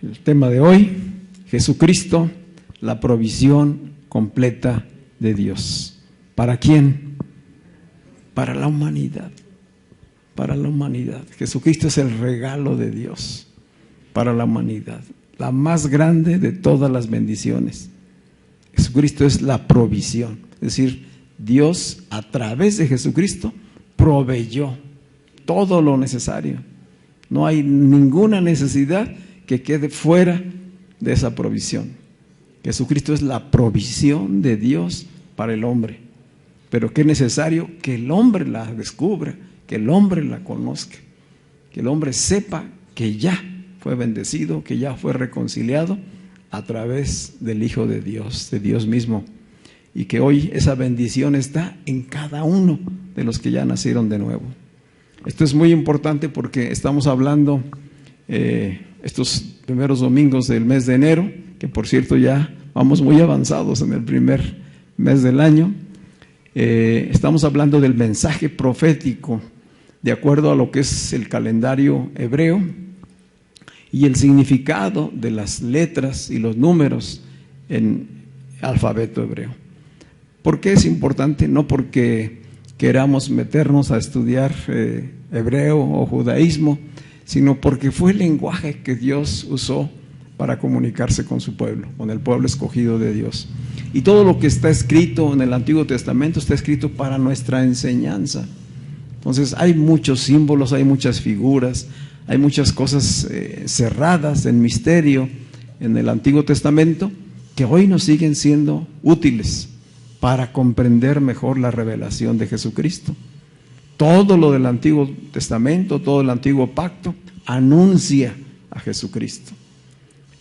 El tema de hoy, Jesucristo, la provisión completa de Dios. ¿Para quién? Para la humanidad. Para la humanidad. Jesucristo es el regalo de Dios para la humanidad, la más grande de todas las bendiciones. Jesucristo es la provisión, es decir, Dios a través de Jesucristo proveyó todo lo necesario. No hay ninguna necesidad que quede fuera de esa provisión. Jesucristo es la provisión de Dios para el hombre, pero que es necesario que el hombre la descubra, que el hombre la conozca, que el hombre sepa que ya fue bendecido, que ya fue reconciliado a través del Hijo de Dios mismo, y que hoy esa bendición está en cada uno de los que ya nacieron de nuevo. Esto es muy importante porque estamos hablando estos primeros domingos del mes de enero, que por cierto ya vamos muy avanzados en el primer mes del año. Estamos hablando del mensaje profético de acuerdo a lo que es el calendario hebreo y el significado de las letras y los números en alfabeto hebreo. ¿Por qué es importante? No porque queramos meternos a estudiar hebreo o judaísmo, sino porque fue el lenguaje que Dios usó para comunicarse con su pueblo, con el pueblo escogido de Dios. Y todo lo que está escrito en el Antiguo Testamento está escrito para nuestra enseñanza. Entonces hay muchos símbolos, hay muchas figuras, hay muchas cosas cerradas en misterio en el Antiguo Testamento que hoy nos siguen siendo útiles para comprender mejor la revelación de Jesucristo. Todo lo del Antiguo Testamento, todo el Antiguo Pacto anuncia a Jesucristo.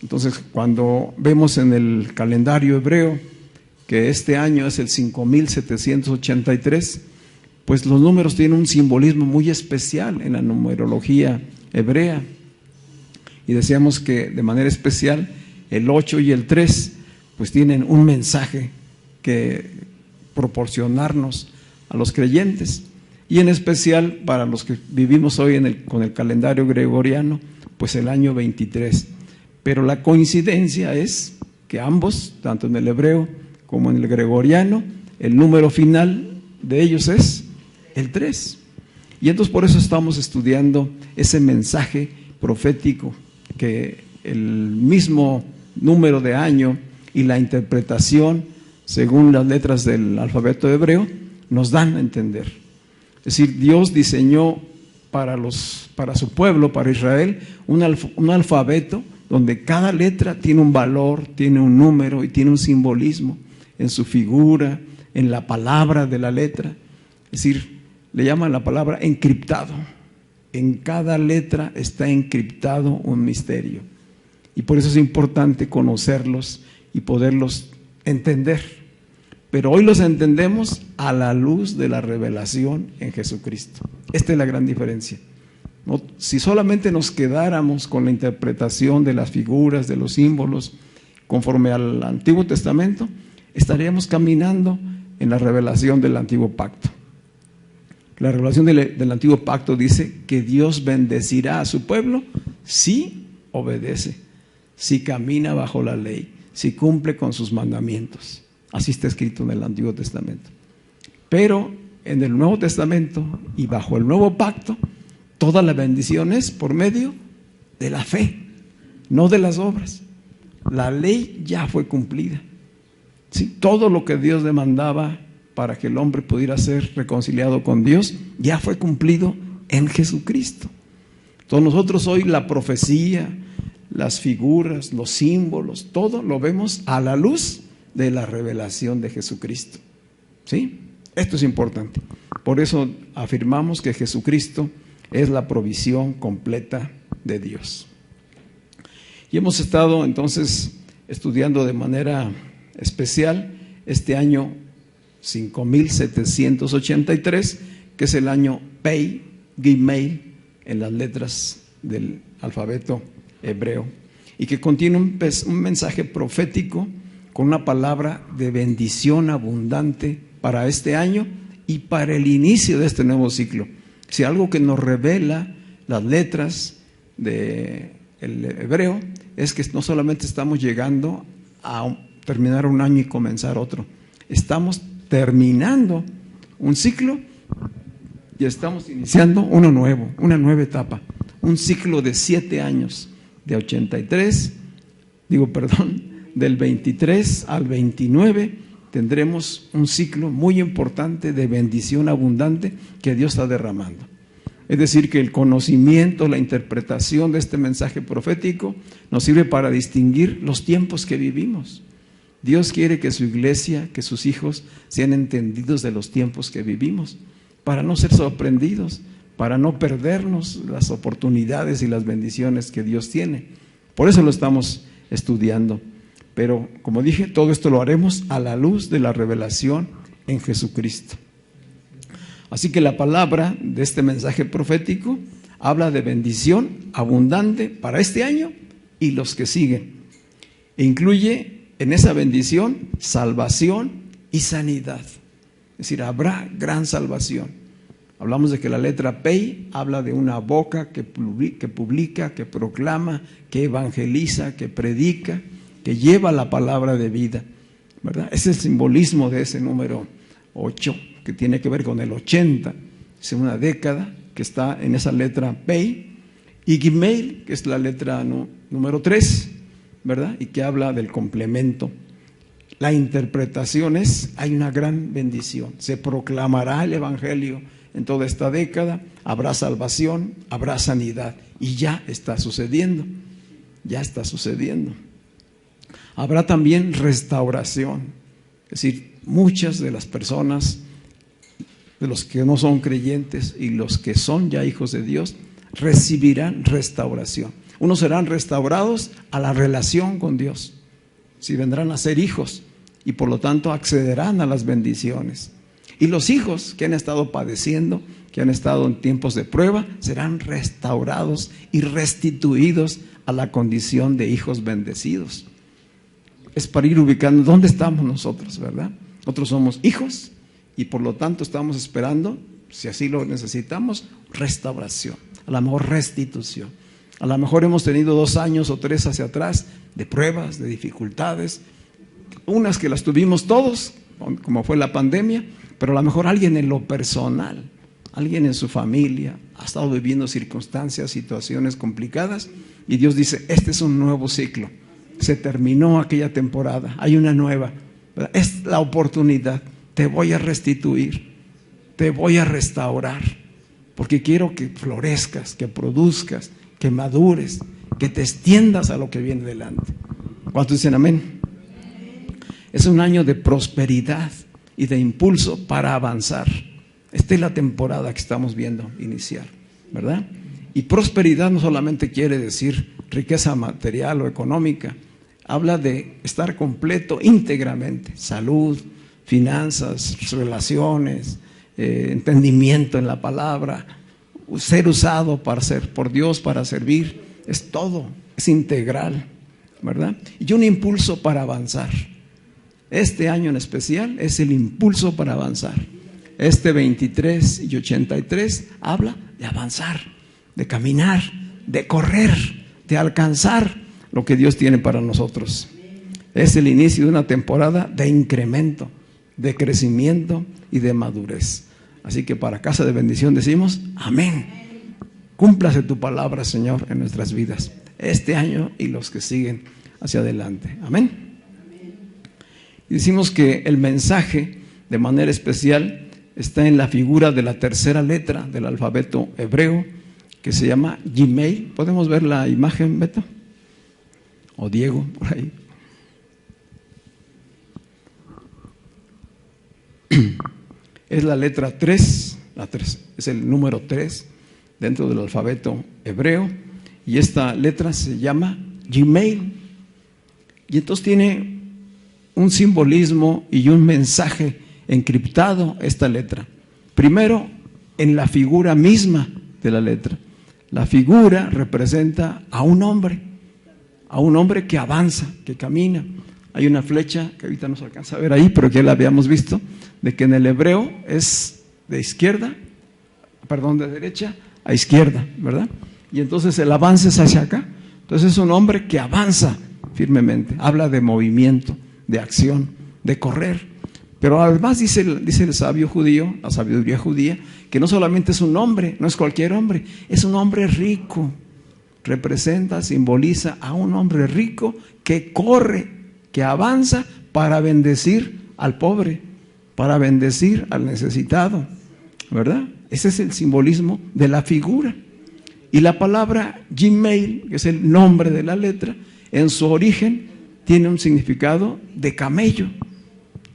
Entonces, cuando vemos en el calendario hebreo que este año es el 5783, pues los números tienen un simbolismo muy especial en la numerología hebrea. Y decíamos que de manera especial el 8 y el 3 pues tienen un mensaje que proporcionarnos a los creyentes. Y en especial para los que vivimos hoy con el calendario gregoriano, pues el año 23. Pero la coincidencia es que ambos, tanto en el hebreo como en el gregoriano, el número final de ellos es el 3. Y entonces por eso estamos estudiando ese mensaje profético que el mismo número de año y la interpretación según las letras del alfabeto hebreo nos dan a entender. Es decir, Dios diseñó para su pueblo, para Israel, un alfabeto donde cada letra tiene un valor, tiene un número y tiene un simbolismo en su figura, en la palabra de la letra. Es decir, le llaman la palabra encriptado. En cada letra está encriptado un misterio. Y por eso es importante conocerlos y poderlos entender. Pero hoy los entendemos a la luz de la revelación en Jesucristo. Esta es la gran diferencia. ¿No? Si solamente nos quedáramos con la interpretación de las figuras, de los símbolos, conforme al Antiguo Testamento, estaríamos caminando en la revelación del Antiguo Pacto. La revelación del Antiguo Pacto dice que Dios bendecirá a su pueblo si obedece, si camina bajo la ley, si cumple con sus mandamientos. Así está escrito en el Antiguo Testamento. Pero en el Nuevo Testamento y bajo el Nuevo Pacto, toda la bendición es por medio de la fe, no de las obras. La ley ya fue cumplida. ¿Sí? Todo lo que Dios demandaba para que el hombre pudiera ser reconciliado con Dios, ya fue cumplido en Jesucristo. Entonces nosotros hoy la profecía, las figuras, los símbolos, todo lo vemos a la luz de la revelación de Jesucristo. ¿Sí? Esto es importante. Por eso afirmamos que Jesucristo es la provisión completa de Dios. Y hemos estado entonces estudiando de manera especial este año 5783, que es el año Pei, Gimel, en las letras del alfabeto hebreo, y que contiene un mensaje profético con una palabra de bendición abundante para este año y para el inicio de este nuevo ciclo. Si algo que nos revela las letras del hebreo es que no solamente estamos llegando a terminar un año y comenzar otro, estamos terminando un ciclo y estamos iniciando uno nuevo, una nueva etapa, un ciclo de 7 años, del 23 al 29 tendremos un ciclo muy importante de bendición abundante que Dios está derramando. Es decir, que el conocimiento, la interpretación de este mensaje profético nos sirve para distinguir los tiempos que vivimos. Dios quiere que su iglesia, que sus hijos sean entendidos de los tiempos que vivimos, para no ser sorprendidos, para no perdernos las oportunidades y las bendiciones que Dios tiene. Por eso lo estamos estudiando. Pero, como dije, todo esto lo haremos a la luz de la revelación en Jesucristo. Así que la palabra de este mensaje profético habla de bendición abundante para este año y los que siguen. E incluye en esa bendición salvación y sanidad. Es decir, habrá gran salvación. Hablamos de que la letra Pei habla de una boca que publica, que proclama, que evangeliza, que predica, que lleva la palabra de vida, ¿verdad? Es el simbolismo de ese número 8, que tiene que ver con el 80. Es una década que está en esa letra Pei, y Gimel, que es la letra número 3, ¿verdad? Y que habla del complemento. La interpretación es, hay una gran bendición, se proclamará el evangelio en toda esta década, habrá salvación, habrá sanidad, y ya está sucediendo, ya está sucediendo. Habrá también restauración, es decir, muchas de las personas, de los que no son creyentes y los que son ya hijos de Dios, recibirán restauración. Unos serán restaurados a la relación con Dios, si vendrán a ser hijos, y por lo tanto accederán a las bendiciones. Y los hijos que han estado padeciendo, que han estado en tiempos de prueba, serán restaurados y restituidos a la condición de hijos bendecidos. Es para ir ubicando dónde estamos nosotros, ¿verdad? Nosotros somos hijos y por lo tanto estamos esperando, si así lo necesitamos, restauración, a lo mejor restitución. A lo mejor hemos tenido 2 años o 3 hacia atrás de pruebas, de dificultades, unas que las tuvimos todos, como fue la pandemia, pero a lo mejor alguien en lo personal, alguien en su familia ha estado viviendo circunstancias, situaciones complicadas, y Dios dice, este es un nuevo ciclo. Se terminó aquella temporada, hay una nueva, ¿verdad? Es la oportunidad, te voy a restituir, te voy a restaurar, porque quiero que florezcas, que produzcas, que madures, que te extiendas a lo que viene delante. ¿Cuántos dicen amén? Es un año de prosperidad y de impulso para avanzar. Esta es la temporada que estamos viendo iniciar, ¿verdad? Y prosperidad no solamente quiere decir riqueza material o económica, habla de estar completo íntegramente, salud, finanzas, relaciones, entendimiento en la palabra, ser usado por Dios para servir, es todo, es integral, ¿verdad? Y un impulso para avanzar. Este año en especial es el impulso para avanzar. Este 23 y 83 habla de avanzar, de caminar, de correr, de alcanzar lo que Dios tiene para nosotros. Es el inicio de una temporada de incremento, de crecimiento y de madurez. Así que para Casa de Bendición decimos, amén. Cúmplase tu palabra, Señor, en nuestras vidas, este año y los que siguen hacia adelante. Amén. Y decimos que el mensaje, de manera especial, está en la figura de la tercera letra del alfabeto hebreo, que se llama Gimel. ¿Podemos ver la imagen, Beto? O Diego, por ahí. Es la letra 3, es el número 3 dentro del alfabeto hebreo, y esta letra se llama Gimel, y entonces tiene un simbolismo y un mensaje encriptado esta letra. Primero, en la figura misma de la letra. La figura representa a un hombre que avanza, que camina. Hay una flecha que ahorita no se alcanza a ver ahí, pero que ya la habíamos visto, de que en el hebreo es de derecha a izquierda, ¿verdad? Y entonces el avance es hacia acá. Entonces es un hombre que avanza firmemente, habla de movimiento, de acción, de correr. Pero además dice el sabio judío, la sabiduría judía, que no solamente es un hombre, no es cualquier hombre, es un hombre rico. Representa, simboliza a un hombre rico que corre, que avanza para bendecir al pobre, para bendecir al necesitado, ¿verdad? Ese es el simbolismo de la figura. Y la palabra Gmail, que es el nombre de la letra, en su origen tiene un significado de camello.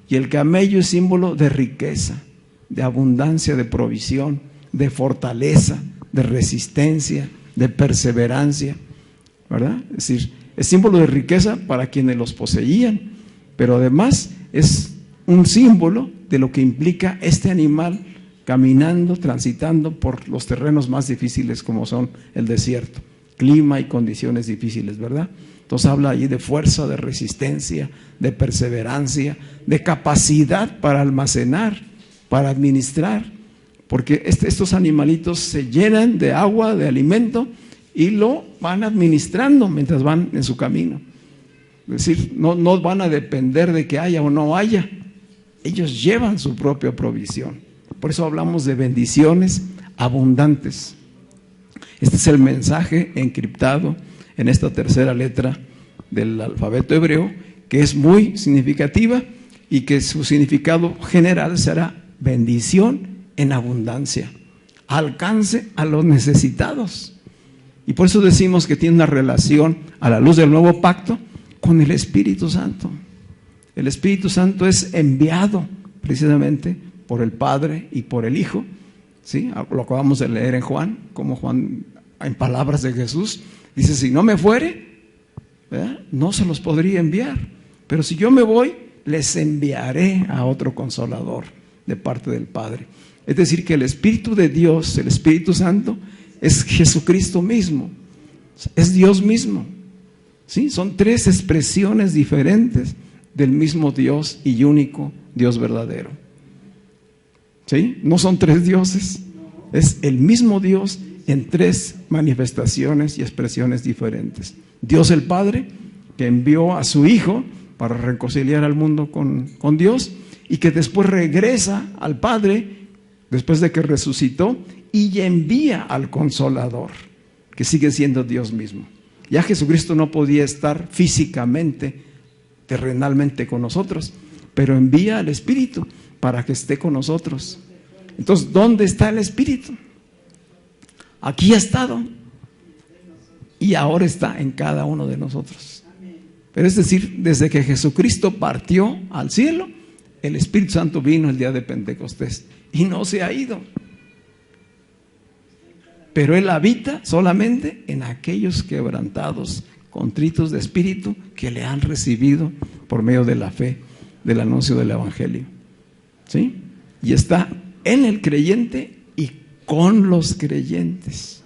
Y el camello es símbolo de riqueza, de abundancia, de provisión, de fortaleza, de resistencia, de perseverancia, ¿verdad? Es decir, es símbolo de riqueza para quienes los poseían, pero además es un símbolo de lo que implica este animal caminando, transitando por los terrenos más difíciles como son el desierto, clima y condiciones difíciles, ¿verdad? Entonces habla ahí de fuerza, de resistencia, de perseverancia, de capacidad para almacenar, para administrar, porque estos animalitos se llenan de agua, de alimento, y lo van administrando mientras van en su camino. Es decir, no van a depender de que haya o no haya, ellos llevan su propia provisión. Por eso hablamos de bendiciones abundantes. Este es el mensaje encriptado en esta tercera letra del alfabeto hebreo, que es muy significativa y que su significado general será bendición en abundancia, alcance a los necesitados. Y por eso decimos que tiene una relación a la luz del nuevo pacto con el Espíritu Santo. El Espíritu Santo es enviado precisamente por el Padre y por el Hijo, ¿sí? Lo acabamos de leer en Juan, como Juan, en palabras de Jesús, dice: si no me fuere, ¿verdad?, no se los podría enviar, pero si yo me voy, les enviaré a otro Consolador de parte del Padre. Es decir, que el Espíritu de Dios, el Espíritu Santo, es Jesucristo mismo, es Dios mismo, ¿sí? Son tres expresiones diferentes del mismo Dios y único Dios verdadero, ¿sí? No son tres dioses, es el mismo Dios en tres manifestaciones y expresiones diferentes. Dios el Padre, que envió a su Hijo para reconciliar al mundo con Dios, y que después regresa al Padre después de que resucitó y envía al Consolador, que sigue siendo Dios mismo. Ya Jesucristo no podía estar físicamente, terrenalmente con nosotros, pero envía al Espíritu para que esté con nosotros. Entonces, ¿dónde está el Espíritu? Aquí ha estado y ahora está en cada uno de nosotros. Pero es decir, desde que Jesucristo partió al cielo, el Espíritu Santo vino el día de Pentecostés y no se ha ido. Pero Él habita solamente en aquellos quebrantados, contritos de espíritu, que le han recibido por medio de la fe, del anuncio del Evangelio, ¿sí? Y está en el creyente y con los creyentes,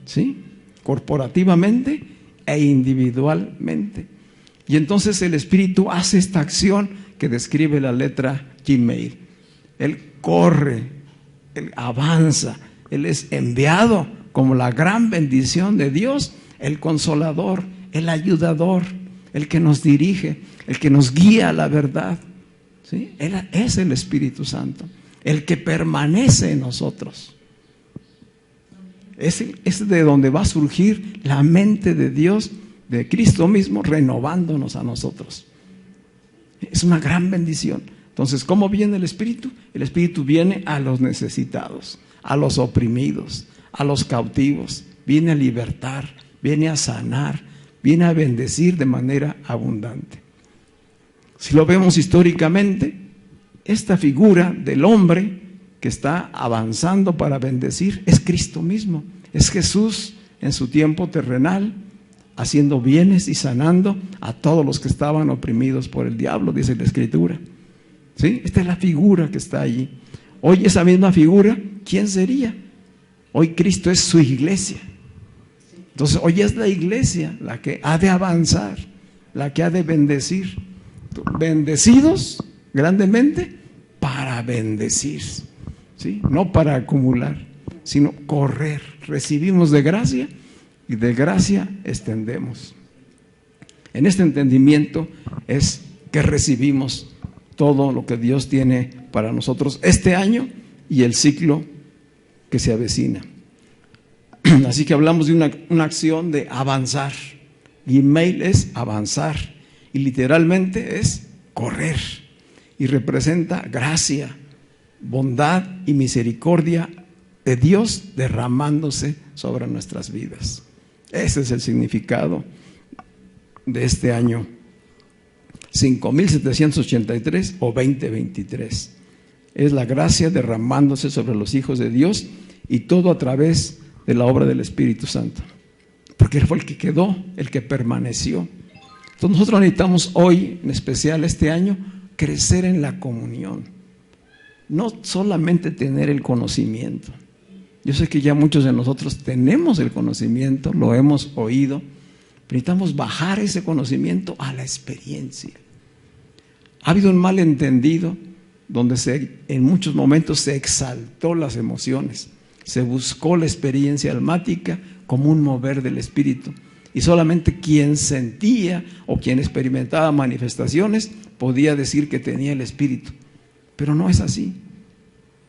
¿sí? Corporativamente e individualmente. Y entonces el Espíritu hace esta acción que describe la letra Gmail. Él corre, Él avanza, Él es enviado como la gran bendición de Dios, el Consolador, el ayudador, el que nos dirige, el que nos guía a la verdad, ¿sí? Él es el Espíritu Santo, el que permanece en nosotros. Es de donde va a surgir la mente de Dios, de Cristo mismo, renovándonos a nosotros. Es una gran bendición. Entonces, ¿cómo viene el Espíritu? El Espíritu viene a los necesitados, a los oprimidos, a los cautivos. Viene a libertar, viene a sanar, viene a bendecir de manera abundante. Si lo vemos históricamente, esta figura del hombre que está avanzando para bendecir es Cristo mismo. Es Jesús en su tiempo terrenal, haciendo bienes y sanando a todos los que estaban oprimidos por el diablo, dice la Escritura. ¿Sí? Esta es la figura que está allí. Hoy esa misma figura, ¿quién sería? Hoy Cristo es su iglesia. Entonces hoy es la iglesia la que ha de avanzar, la que ha de bendecir. Bendecidos grandemente para bendecir, ¿sí? No para acumular, sino correr. Recibimos de gracia y de gracia extendemos. En este entendimiento es que recibimos todo lo que Dios tiene para nosotros este año y el ciclo que se avecina. Así que hablamos de una acción de avanzar. Email es avanzar y literalmente es correr y representa gracia, bondad y misericordia de Dios derramándose sobre nuestras vidas. Ese es el significado de este año 5783 o 2023. Es la gracia derramándose sobre los hijos de Dios y todo a través de la obra del Espíritu Santo, porque Él fue el que quedó, el que permaneció. Entonces nosotros necesitamos hoy, en especial este año, crecer en la comunión, no solamente tener el conocimiento. Yo sé que ya muchos de nosotros tenemos el conocimiento, lo hemos oído, pero necesitamos bajar ese conocimiento a la experiencia. Ha habido un malentendido donde en muchos momentos se exaltó las emociones, se buscó la experiencia almática como un mover del espíritu, y solamente quien sentía o quien experimentaba manifestaciones podía decir que tenía el espíritu, pero no es así.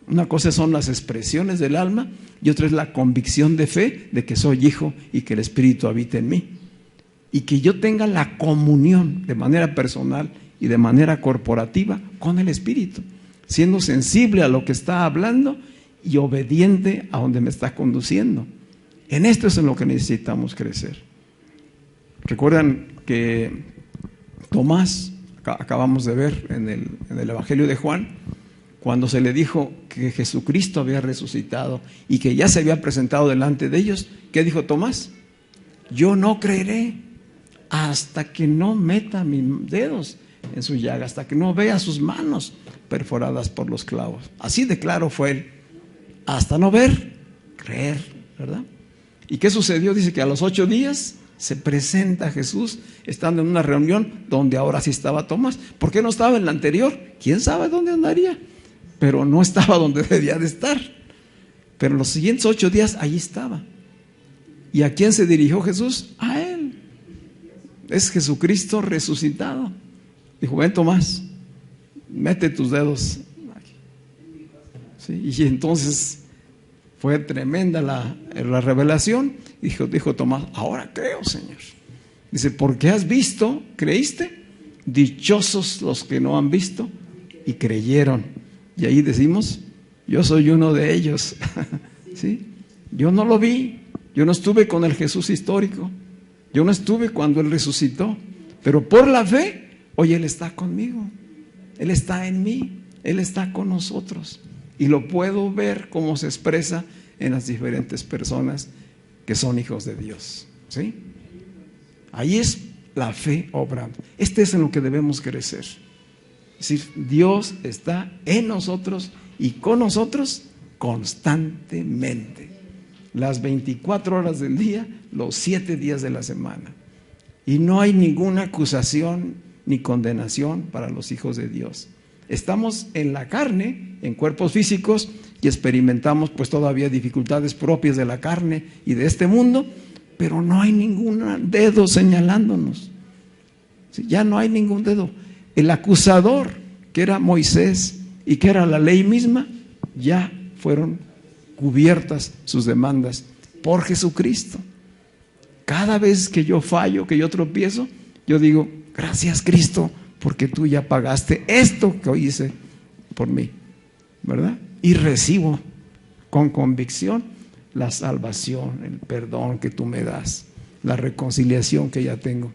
Una cosa son las expresiones del alma y otra es la convicción de fe de que soy hijo y que el espíritu habita en mí, y que yo tenga la comunión de manera personal y de manera corporativa con el espíritu, siendo sensible a lo que está hablando y obediente a donde me está conduciendo. En esto es en lo que necesitamos crecer. Recuerdan que Tomás, acabamos de ver en el Evangelio de Juan, cuando se le dijo que Jesucristo había resucitado y que ya se había presentado delante de ellos, ¿qué dijo Tomás? Yo no creeré hasta que no meta mis dedos en su llaga, hasta que no vea sus manos perforadas por los clavos. Así de claro fue él. Hasta no ver, creer, ¿verdad? ¿Y qué sucedió? Dice que a los 8 días se presenta Jesús estando en una reunión donde ahora sí estaba Tomás. ¿Por qué no estaba en la anterior? ¿Quién sabe dónde andaría? Pero no estaba donde debía de estar. Pero los siguientes 8 días allí estaba. ¿Y a quién se dirigió Jesús? A él. Es Jesucristo resucitado. Dijo, ven Tomás, mete tus dedos aquí. ¿Sí? Y entonces fue tremenda la revelación. Dijo Tomás, ahora creo, Señor. Dice, porque has visto, creíste, dichosos los que no han visto y creyeron. Y ahí decimos, yo soy uno de ellos. ¿Sí? Yo no lo vi, yo no estuve con el Jesús histórico, yo no estuve cuando Él resucitó, pero por la fe, hoy Él está conmigo, Él está en mí, Él está con nosotros. Y lo puedo ver cómo se expresa en las diferentes personas que son hijos de Dios. ¿Sí? Ahí es la fe obrando. Este es en lo que debemos crecer. Es decir, Dios está en nosotros y con nosotros constantemente. Las 24 horas del día, los 7 días de la semana. Y no hay ninguna acusación ni condenación para los hijos de Dios. Estamos en la carne, en cuerpos físicos, y experimentamos pues todavía dificultades propias de la carne y de este mundo, pero no hay ningún dedo señalándonos. ¿Sí? Ya no hay ningún dedo. El acusador, que era Moisés y que era la ley misma, ya fueron cubiertas sus demandas por Jesucristo. Cada vez que yo fallo, que yo tropiezo, yo digo, gracias Cristo, porque tú ya pagaste esto que hoy hice por mí, ¿verdad? Y recibo con convicción la salvación, el perdón que tú me das, la reconciliación que ya tengo.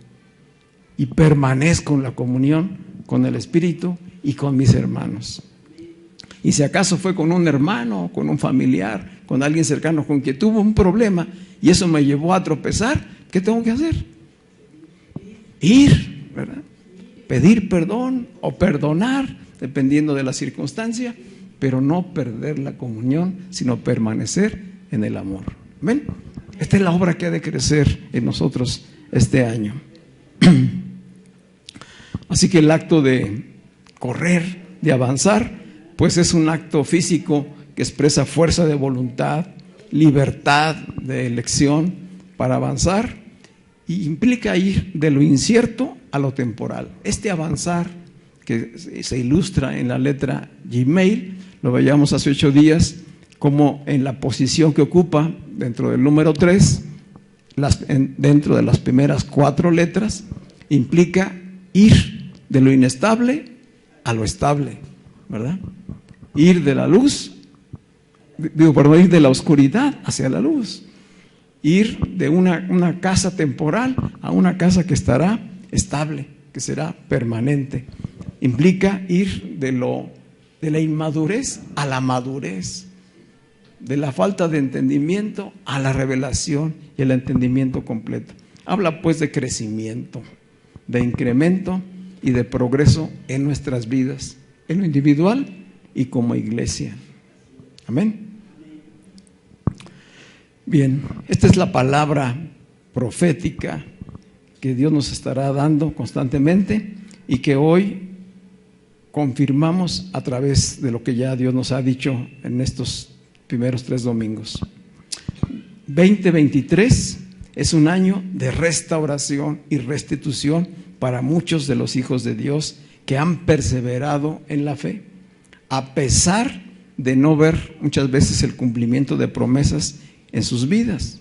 Y permanezco en la comunión con el Espíritu y con mis hermanos. Y si acaso fue con un hermano, con un familiar, con alguien cercano con quien tuvo un problema y eso me llevó a tropezar, ¿qué tengo que hacer? Ir, ¿verdad? Pedir perdón o perdonar. Es dependiendo de la circunstancia, pero no perder la comunión, sino permanecer en el amor. ¿Ven? Esta es la obra que ha de crecer en nosotros este año. Así que el acto de correr, de avanzar, pues es un acto físico que expresa fuerza de voluntad, libertad de elección para avanzar, y implica ir de lo incierto a lo temporal. Este avanzar que se ilustra en la letra Gmail, lo veíamos hace 8 días, como en la posición que ocupa dentro del número 3, dentro de las primeras 4 letras, implica ir de lo inestable a lo estable, ¿verdad? Ir de la luz, ir de la oscuridad hacia la luz. Ir de una casa temporal a una casa que estará estable, que será permanente. Implica ir de la inmadurez a la madurez, de la falta de entendimiento a la revelación y el entendimiento completo. Habla pues de crecimiento, de incremento y de progreso en nuestras vidas, en lo individual y como iglesia. Amén. Bien, esta es la palabra profética que Dios nos estará dando constantemente y que hoy confirmamos a través de lo que ya Dios nos ha dicho en estos primeros 3 domingos. 2023 es un año de restauración y restitución para muchos de los hijos de Dios que han perseverado en la fe, a pesar de no ver muchas veces el cumplimiento de promesas en sus vidas.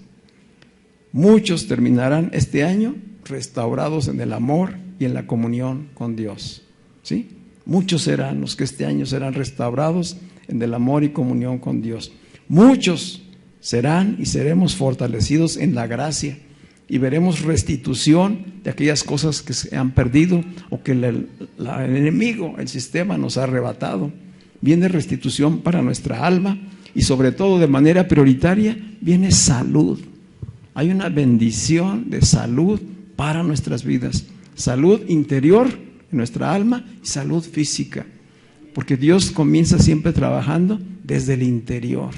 Muchos terminarán este año restaurados en el amor y en la comunión con Dios, ¿sí? Muchos serán los que este año serán restaurados en el amor y comunión con Dios. Muchos serán y seremos fortalecidos en la gracia y veremos restitución de aquellas cosas que se han perdido o que el enemigo, el sistema nos ha arrebatado. Viene restitución para nuestra alma. Y sobre todo, de manera prioritaria, viene salud. Hay una bendición de salud para nuestras vidas. Salud interior en nuestra alma y salud física. Porque Dios comienza siempre trabajando desde el interior,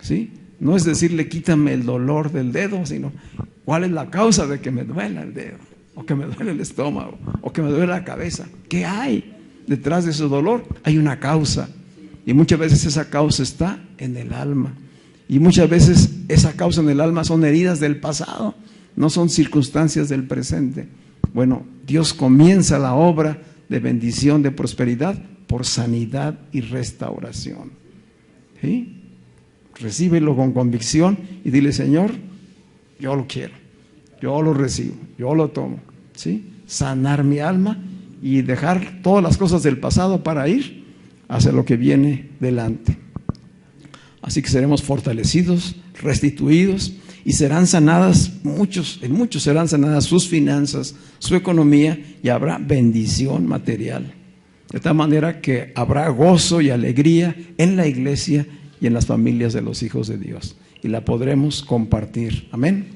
¿sí? No es decirle, quítame el dolor del dedo, sino cuál es la causa de que me duela el dedo, o que me duele el estómago, o que me duele la cabeza. ¿Qué hay detrás de ese dolor? Hay una causa. Y muchas veces esa causa está en el alma. Y muchas veces esa causa en el alma son heridas del pasado, no son circunstancias del presente. Bueno, Dios comienza la obra de bendición, de prosperidad, por sanidad y restauración. ¿Sí? Recíbelo con convicción y dile, Señor, yo lo quiero, yo lo recibo, yo lo tomo. ¿Sí? Sanar mi alma y dejar todas las cosas del pasado para ir hacia lo que viene delante. Así que seremos fortalecidos, restituidos y serán sanadas en muchos serán sanadas sus finanzas, su economía, y habrá bendición material. De tal manera que habrá gozo y alegría en la iglesia y en las familias de los hijos de Dios, y la podremos compartir. Amén.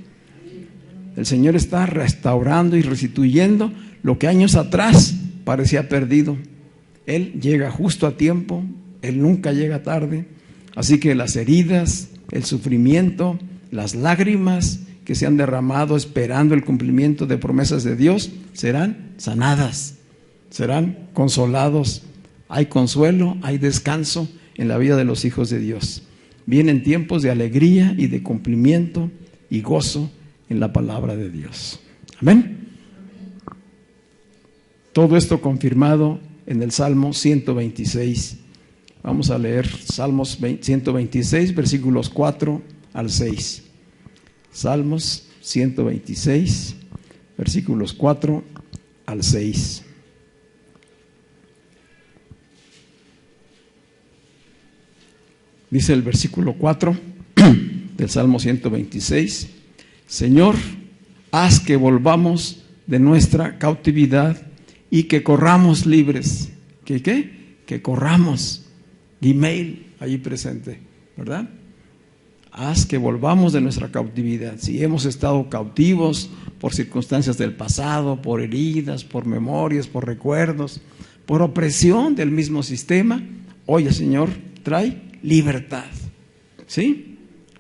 El Señor está restaurando y restituyendo lo que años atrás parecía perdido. Él llega justo a tiempo, Él nunca llega tarde. Así que las heridas, el sufrimiento, las lágrimas que se han derramado esperando el cumplimiento de promesas de Dios serán sanadas, serán consolados. Hay consuelo, hay descanso en la vida de los hijos de Dios. Vienen tiempos de alegría y de cumplimiento y gozo en la palabra de Dios. Amén. Todo esto confirmado en el Salmo 126. Vamos a leer Salmos 126, versículos 4 al 6. Salmos 126, versículos 4 al 6. Dice el versículo 4 del Salmo 126: Señor, haz que volvamos de nuestra cautividad y que corramos libres. ¿Qué? Que corramos. Email allí presente, ¿verdad? Haz que volvamos de nuestra cautividad. Si hemos estado cautivos por circunstancias del pasado, por heridas, por memorias, por recuerdos, por opresión del mismo sistema. Hoy el Señor trae libertad, ¿sí?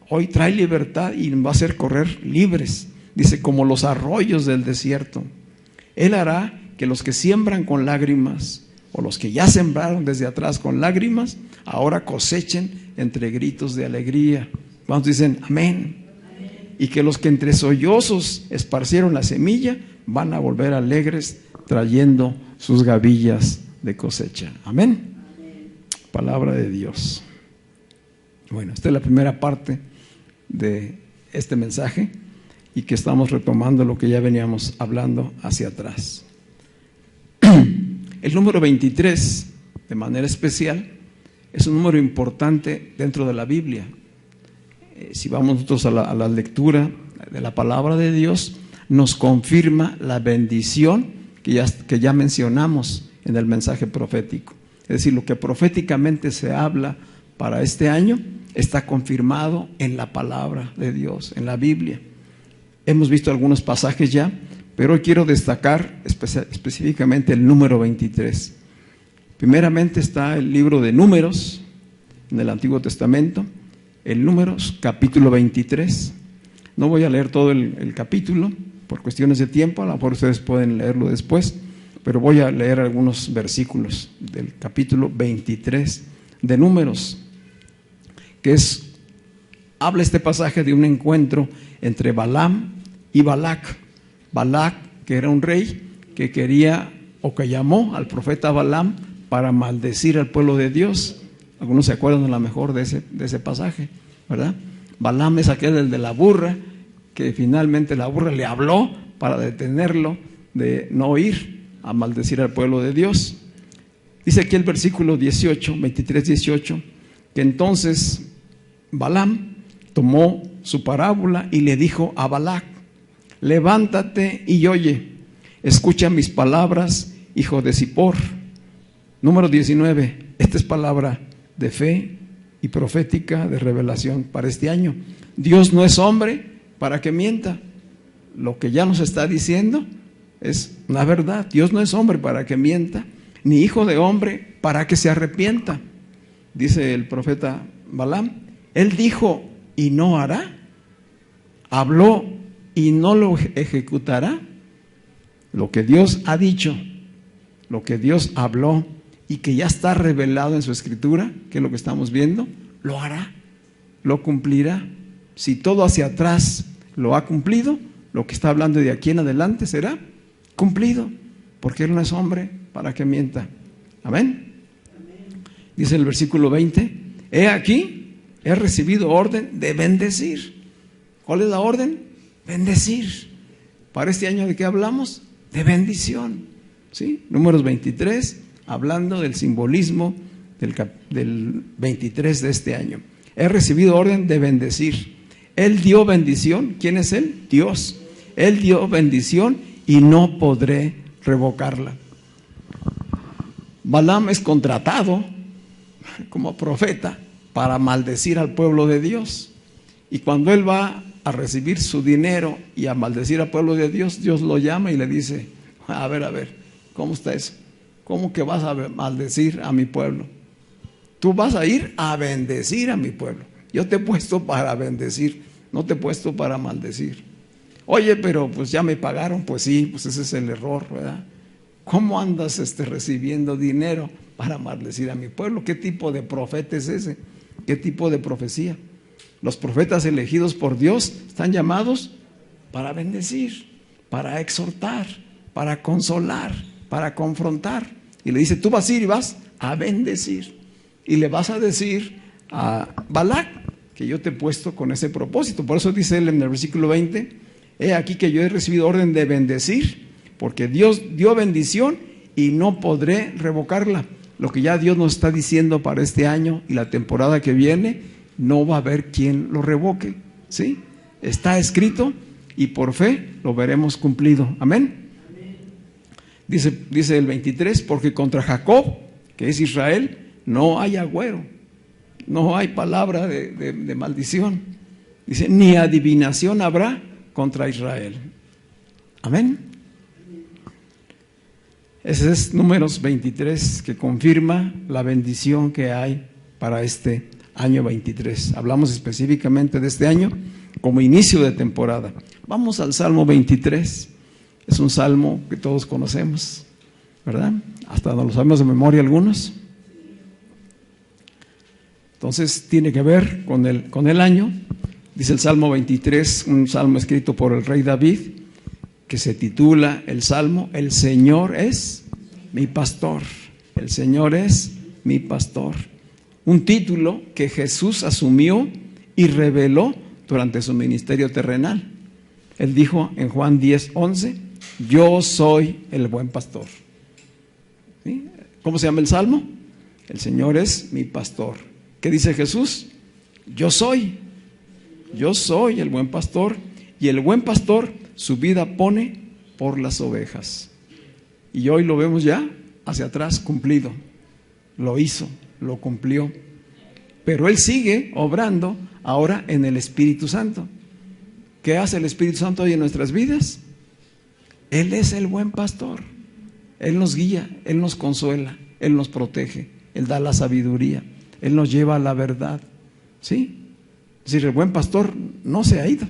Hoy trae libertad y nos va a hacer correr libres. Dice, como los arroyos del desierto. Él hará que los que siembran con lágrimas, o los que ya sembraron desde atrás con lágrimas, ahora cosechen entre gritos de alegría. ¿Cuántos dicen amén? Y que los que entre sollozos esparcieron la semilla, van a volver alegres trayendo sus gavillas de cosecha. Amén. Palabra de Dios. Bueno, esta es la primera parte de este mensaje y que estamos retomando lo que ya veníamos hablando hacia atrás. El número 23, de manera especial, es un número importante dentro de la Biblia. Si vamos nosotros a la lectura de la palabra de Dios, nos confirma la bendición que ya mencionamos en el mensaje profético. Es decir, lo que proféticamente se habla para este año está confirmado en la palabra de Dios, en la Biblia. Hemos visto algunos pasajes ya, pero hoy quiero destacar específicamente el número 23. Primeramente está el libro de Números, en el Antiguo Testamento, el Números, capítulo 23. No voy a leer todo el capítulo, por cuestiones de tiempo, a lo mejor ustedes pueden leerlo después, pero voy a leer algunos versículos del capítulo 23 de Números, que habla este pasaje de un encuentro entre Balaam y Balac. Balac, que era un rey que quería o que llamó al profeta Balaam para maldecir al pueblo de Dios. Algunos se acuerdan a lo mejor de ese pasaje, ¿verdad? Balaam es aquel del de la burra, que finalmente la burra le habló para detenerlo de no ir a maldecir al pueblo de Dios. Dice aquí el versículo 18, 23, 18, que entonces Balaam tomó su parábola y le dijo a Balac: levántate y oye, escucha mis palabras, hijo de Zippor. Número 19, esta es palabra de fe y profética de revelación para este año. Dios no es hombre para que mienta. Lo que ya nos está diciendo es una verdad. Dios no es hombre para que mienta, ni hijo de hombre para que se arrepienta. Dice el profeta Balaam, él dijo y no hará, habló y no lo ejecutará. Lo que Dios ha dicho, lo que Dios habló y que ya está revelado en su escritura, que es lo que estamos viendo, lo hará, lo cumplirá. Si todo hacia atrás lo ha cumplido, lo que está hablando de aquí en adelante será cumplido, porque Él no es hombre para que mienta. Amén. Dice el versículo 20, he aquí, he recibido orden de bendecir. ¿Cuál es la orden? Bendecir. Para este año, ¿de qué hablamos? De bendición. ¿Sí? Números 23, hablando del simbolismo del 23 de este año. He recibido orden de bendecir. Él dio bendición. ¿Quién es Él? Dios. Él dio bendición y no podré revocarla. Balaam es contratado como profeta para maldecir al pueblo de Dios. Y cuando él va a recibir su dinero y a maldecir al pueblo de Dios, Dios lo llama y le dice: a ver, ¿cómo está eso? ¿Cómo que vas a maldecir a mi pueblo? Tú vas a ir a bendecir a mi pueblo. Yo te he puesto para bendecir, no te he puesto para maldecir. Oye, pero pues ya me pagaron. Pues sí, pues ese es el error, ¿verdad? ¿Cómo andas recibiendo dinero para maldecir a mi pueblo? ¿Qué tipo de profeta es ese? ¿Qué tipo de profecía? Los profetas elegidos por Dios están llamados para bendecir, para exhortar, para consolar, para confrontar. Y le dice: tú vas a ir y vas a bendecir. Y le vas a decir a Balac que yo te he puesto con ese propósito. Por eso dice él en el versículo 20: he aquí que yo he recibido orden de bendecir, porque Dios dio bendición y no podré revocarla. Lo que ya Dios nos está diciendo para este año y la temporada que viene, no va a haber quien lo revoque, ¿sí? Está escrito y por fe lo veremos cumplido. Amén. Dice el 23, porque contra Jacob, que es Israel, no hay agüero, no hay palabra de maldición. Dice, ni adivinación habrá contra Israel. Amén. Ese es Números 23, que confirma la bendición que hay para este año 23. Hablamos específicamente de este año como inicio de temporada. Vamos al Salmo 23. Es un salmo que todos conocemos, ¿verdad? Hasta nos lo sabemos de memoria algunos. Entonces tiene que ver con el año. Dice el Salmo 23, un salmo escrito por el rey David, que se titula el salmo, El Señor es mi pastor. El Señor es mi pastor. Un título que Jesús asumió y reveló durante su ministerio terrenal. Él dijo en Juan 10:11, yo soy el buen pastor. ¿Sí? ¿Cómo se llama el salmo? El Señor es mi pastor. ¿Qué dice Jesús? Yo soy el buen pastor, y el buen pastor su vida pone por las ovejas. Y hoy lo vemos ya hacia atrás cumplido. Lo hizo, lo cumplió. Pero Él sigue obrando ahora en el Espíritu Santo. ¿Qué hace el Espíritu Santo hoy en nuestras vidas? Él es el buen pastor. Él nos guía, Él nos consuela, Él nos protege, Él da la sabiduría, Él nos lleva a la verdad. ¿Sí? Es decir, el buen pastor no se ha ido.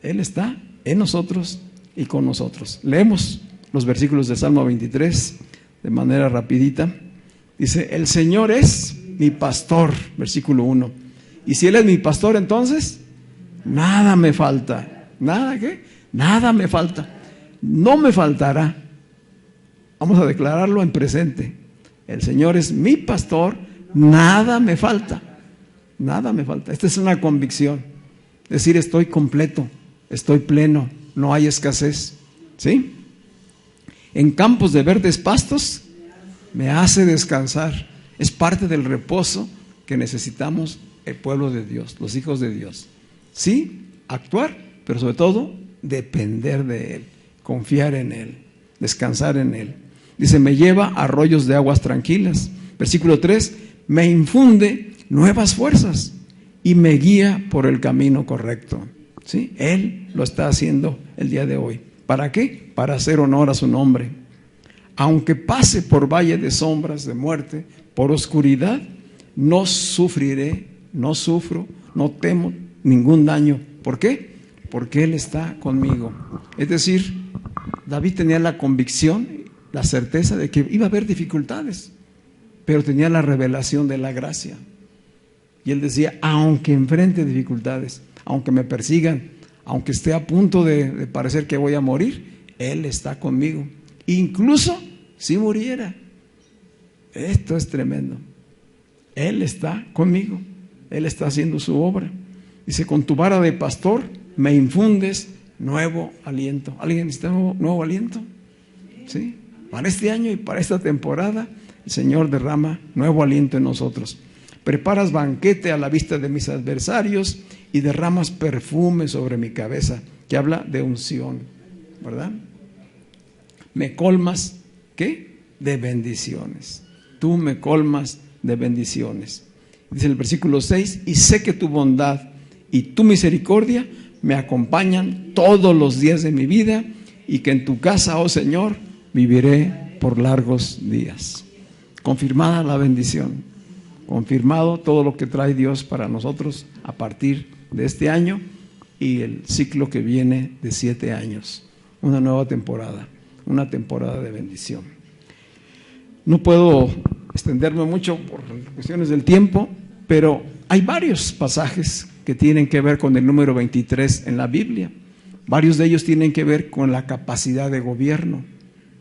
Él está en nosotros y con nosotros. Leemos los versículos del Salmo 23 de manera rapidita. Dice, el Señor es mi pastor, versículo 1. Y si Él es mi pastor, entonces nada me falta. ¿Nada qué? Nada me falta. No me faltará. Vamos a declararlo en presente. El Señor es mi pastor, nada me falta. Nada me falta. Esta es una convicción. Decir, estoy completo, estoy pleno, no hay escasez. ¿Sí? En campos de verdes pastos me hace descansar. Es parte del reposo que necesitamos el pueblo de Dios, los hijos de Dios. Sí, actuar, pero sobre todo depender de Él, confiar en Él, descansar en Él. Dice, me lleva a arroyos de aguas tranquilas. Versículo 3, me infunde nuevas fuerzas y me guía por el camino correcto. ¿Sí? Él lo está haciendo el día de hoy. ¿Para qué? Para hacer honor a su nombre. Aunque pase por valle de sombras de muerte, por oscuridad, no sufriré, no sufro, no temo ningún daño. ¿Por qué? Porque Él está conmigo. Es decir, David tenía la convicción, la certeza de que iba a haber dificultades, pero tenía la revelación de la gracia. Y él decía, aunque enfrente dificultades, aunque me persigan, aunque esté a punto de parecer que voy a morir, Él está conmigo. Incluso si muriera. Esto es tremendo. Él está conmigo. Él está haciendo su obra. Dice, con tu vara de pastor me infundes nuevo aliento. ¿Alguien necesita nuevo aliento? ¿Sí? Para este año y para esta temporada, el Señor derrama nuevo aliento en nosotros. Preparas banquete a la vista de mis adversarios y derramas perfume sobre mi cabeza, que habla de unción, ¿verdad? Me colmas, ¿qué? De bendiciones. Tú me colmas de bendiciones. Dice el versículo 6, y sé que tu bondad y tu misericordia me acompañan todos los días de mi vida, y que en tu casa, oh Señor, viviré por largos días. Confirmada la bendición. Confirmado todo lo que trae Dios para nosotros a partir de este año y el ciclo que viene de 7 años. Una nueva temporada, una temporada de bendición. No puedo extenderme mucho por cuestiones del tiempo, pero hay varios pasajes que tienen que ver con el número 23 en la Biblia. Varios de ellos tienen que ver con la capacidad de gobierno.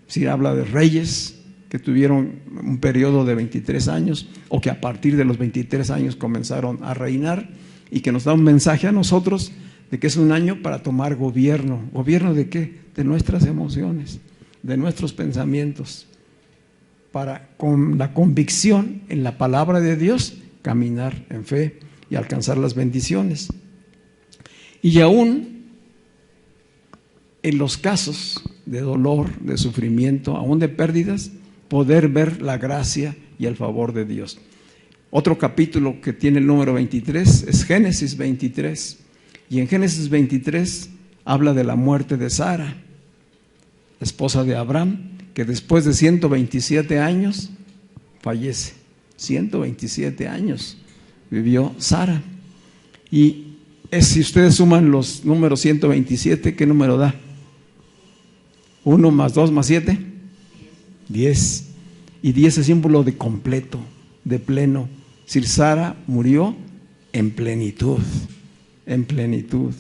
Si habla de reyes que tuvieron un periodo de 23 años o que a partir de los 23 años comenzaron a reinar, y que nos da un mensaje a nosotros de que es un año para tomar gobierno. ¿Gobierno de qué? De nuestras emociones, de nuestros pensamientos, para con la convicción en la palabra de Dios caminar en fe y alcanzar las bendiciones. Y aún en los casos de dolor, de sufrimiento, aún de pérdidas, poder ver la gracia y el favor de Dios. Otro capítulo que tiene el número 23 es Génesis 23. Y en Génesis 23 habla de la muerte de Sara, esposa de Abraham, que después de 127 años fallece. 127 años vivió Sara. Y si ustedes suman los números 127, ¿qué número da? 1 más 2 más 7, 10. Y 10 es símbolo de completo, de pleno. Es decir, Sara murió en plenitud, en plenitud.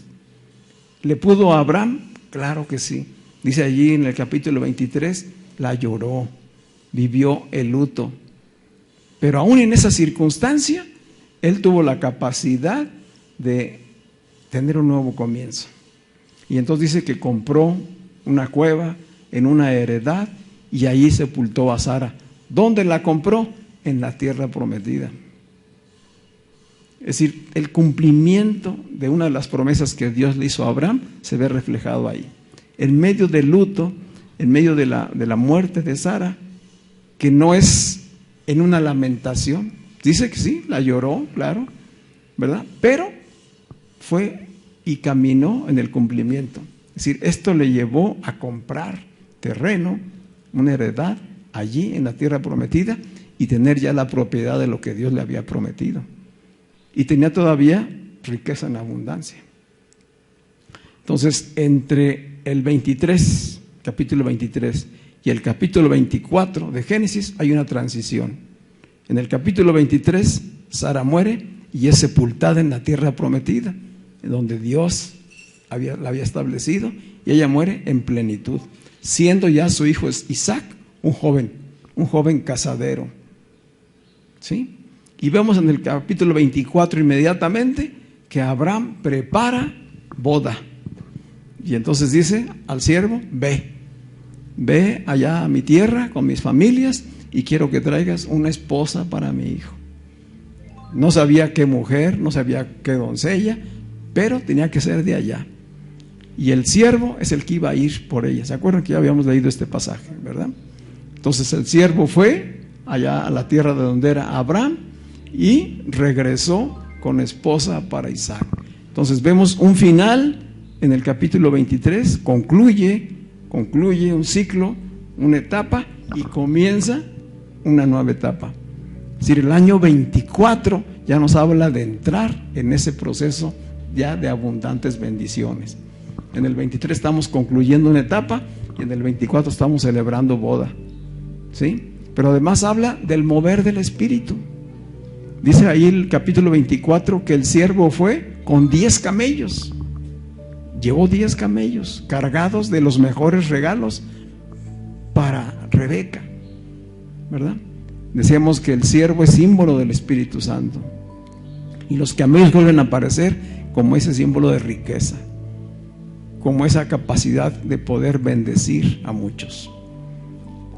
¿Le pudo a Abraham? Claro que sí. Dice allí en el capítulo 23, la lloró, vivió el luto. Pero aún en esa circunstancia, él tuvo la capacidad de tener un nuevo comienzo. Y entonces dice que compró una cueva en una heredad y allí sepultó a Sara. ¿Dónde la compró? En la tierra prometida. Es decir, el cumplimiento de una de las promesas que Dios le hizo a Abraham se ve reflejado ahí. En medio del luto, en medio de la muerte de Sara, que no es en una lamentación. Dice que sí, la lloró, claro, ¿verdad? Pero fue y caminó en el cumplimiento. Es decir, esto le llevó a comprar terreno, una heredad allí en la tierra prometida y tener ya la propiedad de lo que Dios le había prometido. Y tenía todavía riqueza en abundancia. Entonces, entre el 23, capítulo 23, y el capítulo 24 de Génesis hay una transición. En el capítulo 23, Sara muere y es sepultada en la tierra prometida, donde Dios la había establecido, y ella muere en plenitud, siendo ya su hijo Isaac un joven casadero. ¿Sí? Y vemos en el capítulo 24 inmediatamente que Abraham prepara boda. Y entonces dice al siervo, ve allá a mi tierra con mis familias y quiero que traigas una esposa para mi hijo. No sabía qué mujer, no sabía qué doncella, pero tenía que ser de allá. Y el siervo es el que iba a ir por ella. ¿Se acuerdan que ya habíamos leído este pasaje, verdad? Entonces el siervo fue allá a la tierra de donde era Abraham y regresó con esposa para Isaac. Entonces vemos un final en el capítulo 23, concluye un ciclo, una etapa, y comienza una nueva etapa. Es decir, el año 24 ya nos habla de entrar en ese proceso ya de abundantes bendiciones. En el 23 estamos concluyendo una etapa y en el 24 estamos celebrando boda. ¿Sí? Pero además habla del mover del Espíritu. Dice ahí el capítulo 24 que el siervo fue con 10 camellos. Llevó 10 camellos cargados de los mejores regalos para Rebeca, ¿verdad? Decíamos que el siervo es símbolo del Espíritu Santo. Y los camellos vuelven a aparecer como ese símbolo de riqueza, como esa capacidad de poder bendecir a muchos.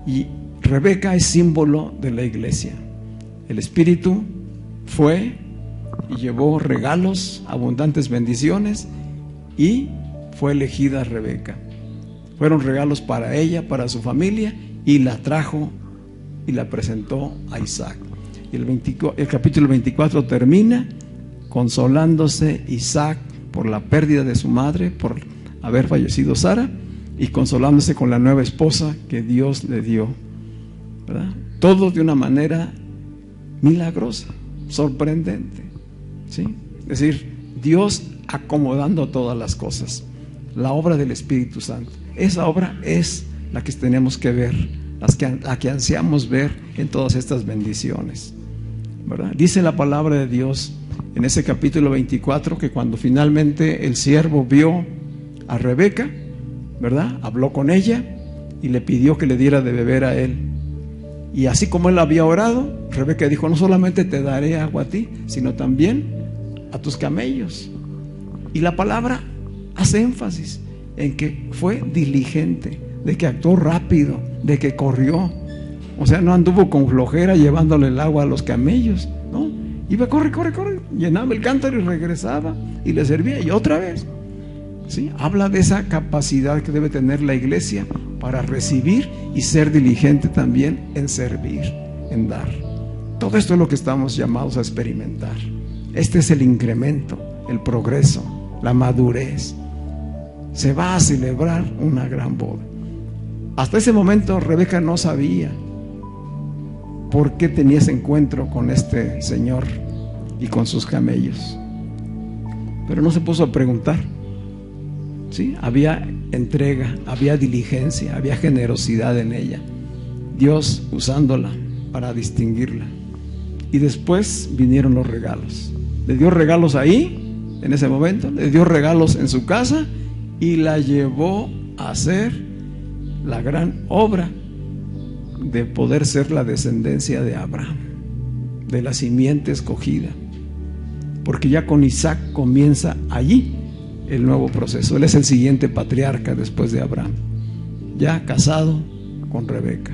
Y Rebeca es símbolo de la iglesia. El Espíritu fue y llevó regalos, abundantes bendiciones, y fue elegida Rebeca. Fueron regalos para ella, para su familia, y la trajo y la presentó a Isaac. Y el capítulo 24 termina consolándose Isaac por la pérdida de su madre, por haber fallecido Sara, y consolándose con la nueva esposa que Dios le dio, ¿verdad? Todo de una manera milagrosa, sorprendente, ¿sí? Es decir, Dios acomodando todas las cosas, la obra del Espíritu Santo. Esa obra es la que tenemos que ver, la que ansiamos ver en todas estas bendiciones, ¿verdad? Dice la palabra de Dios en ese capítulo 24 que cuando finalmente el siervo vio a Rebeca, ¿verdad? Habló con ella y le pidió que le diera de beber a él. Y así como él había orado, Rebeca dijo: no solamente te daré agua a ti, sino también a tus camellos. Y la palabra hace énfasis en que fue diligente, de que actuó rápido, de que corrió. O sea, no anduvo con flojera llevándole el agua a los camellos, ¿no? Iba, corre, llenaba el cántaro y regresaba y le servía, y otra vez. ¿Sí? Habla de esa capacidad que debe tener la iglesia para recibir y ser diligente también en servir, en dar. Todo esto es lo que estamos llamados a experimentar. Este es el incremento, el progreso, la madurez. Se va a celebrar una gran boda. Hasta ese momento Rebeca no sabía por qué tenía ese encuentro con este señor y con sus camellos, pero no se puso a preguntar. ¿Sí? Había entrega, había diligencia, había generosidad en ella, Dios usándola para distinguirla. Y después vinieron los regalos. Le dio regalos ahí, en ese momento, le dio regalos en su casa y la llevó a hacer la gran obra de poder ser la descendencia de Abraham, de la simiente escogida, porque ya con Isaac comienza allí el nuevo proceso. Él es el siguiente patriarca después de Abraham, ya casado con Rebeca,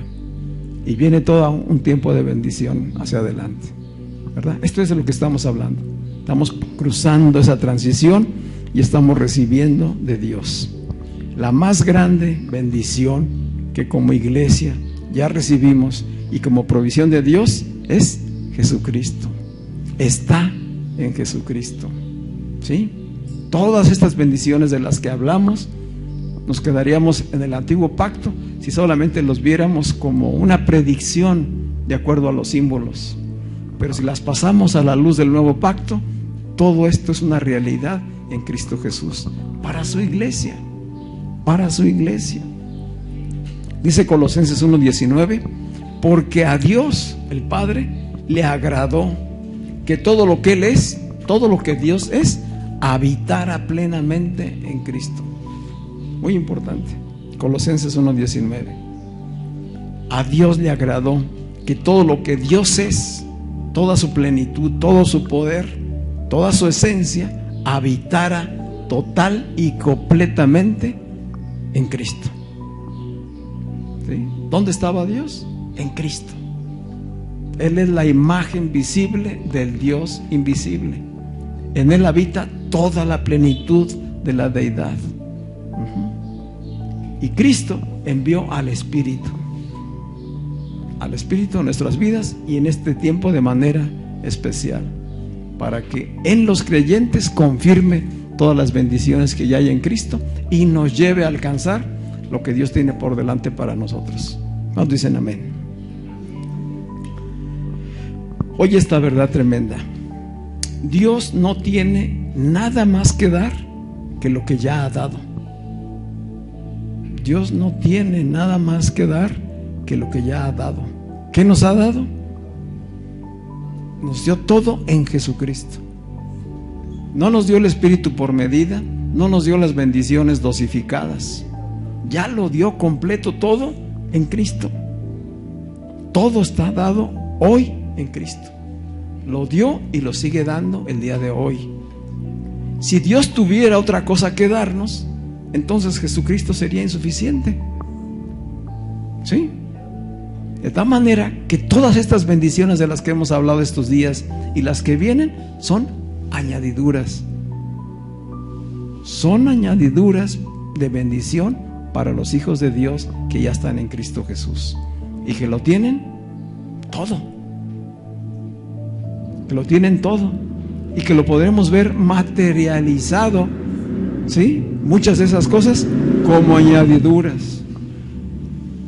y viene todo un tiempo de bendición hacia adelante, ¿verdad? Esto es de lo que estamos hablando. Estamos cruzando esa transición y estamos recibiendo de Dios la más grande bendición que como iglesia ya recibimos, y como provisión de Dios es Jesucristo. Está en Jesucristo, ¿sí? Todas estas bendiciones de las que hablamos, nos quedaríamos en el antiguo pacto si solamente los viéramos como una predicción de acuerdo a los símbolos. Pero si las pasamos a la luz del nuevo pacto, todo esto es una realidad en Cristo Jesús para su iglesia, para su iglesia. Dice Colosenses 1:19, porque a Dios el Padre le agradó que todo lo que Él es, todo lo que Dios es, habitara plenamente en Cristo. Muy importante. Colosenses 1:19. A Dios le agradó que todo lo que Dios es, toda su plenitud, todo su poder, toda su esencia, habitara total y completamente en Cristo. ¿Sí? ¿Dónde estaba Dios? En Cristo. Él es la imagen visible del Dios invisible. En Él habita toda la plenitud de la deidad. Y Cristo envió al Espíritu en nuestras vidas y en este tiempo de manera especial, para que en los creyentes confirme todas las bendiciones que ya hay en Cristo y nos lleve a alcanzar lo que Dios tiene por delante para nosotros. ¿Cuántos dicen amén? Oye esta verdad tremenda: Dios no tiene nada más que dar que lo que ya ha dado. Dios no tiene nada más que dar que lo que ya ha dado. ¿Qué nos ha dado? Nos dio todo en Jesucristo. No nos dio el Espíritu por medida, no nos dio las bendiciones dosificadas. Ya lo dio completo todo en Cristo. Todo está dado hoy en Cristo. Lo dio y lo sigue dando el día de hoy. Si Dios tuviera otra cosa que darnos, entonces Jesucristo sería insuficiente. ¿Sí? De tal manera que todas estas bendiciones de las que hemos hablado estos días y las que vienen son añadiduras. Son añadiduras de bendición para los hijos de Dios que ya están en Cristo Jesús y que lo tienen todo. Que lo tienen todo y que lo podremos ver materializado, ¿sí? Muchas de esas cosas como añadiduras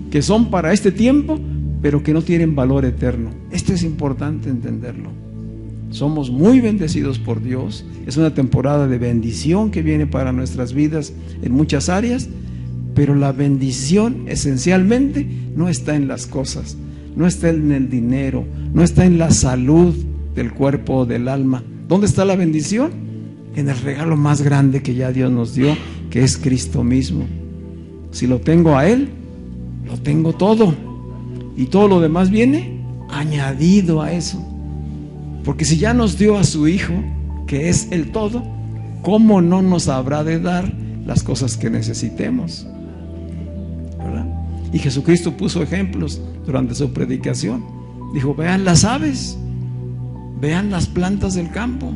que son para este tiempo, pero que no tienen valor eterno. Esto es importante entenderlo. Somos muy bendecidos por Dios. Es una temporada de bendición que viene para nuestras vidas en muchas áreas, pero la bendición esencialmente no está en las cosas, no está en el dinero, no está en la salud del cuerpo o del alma. ¿Dónde está la bendición? En el regalo más grande que ya Dios nos dio, que es Cristo mismo. Si lo tengo a Él, lo tengo todo, y todo lo demás viene añadido a eso. Porque si ya nos dio a su Hijo, que es el todo, ¿cómo no nos habrá de dar las cosas que necesitemos? ¿Verdad? Y Jesucristo puso ejemplos durante su predicación. Dijo: vean las aves, vean las plantas del campo,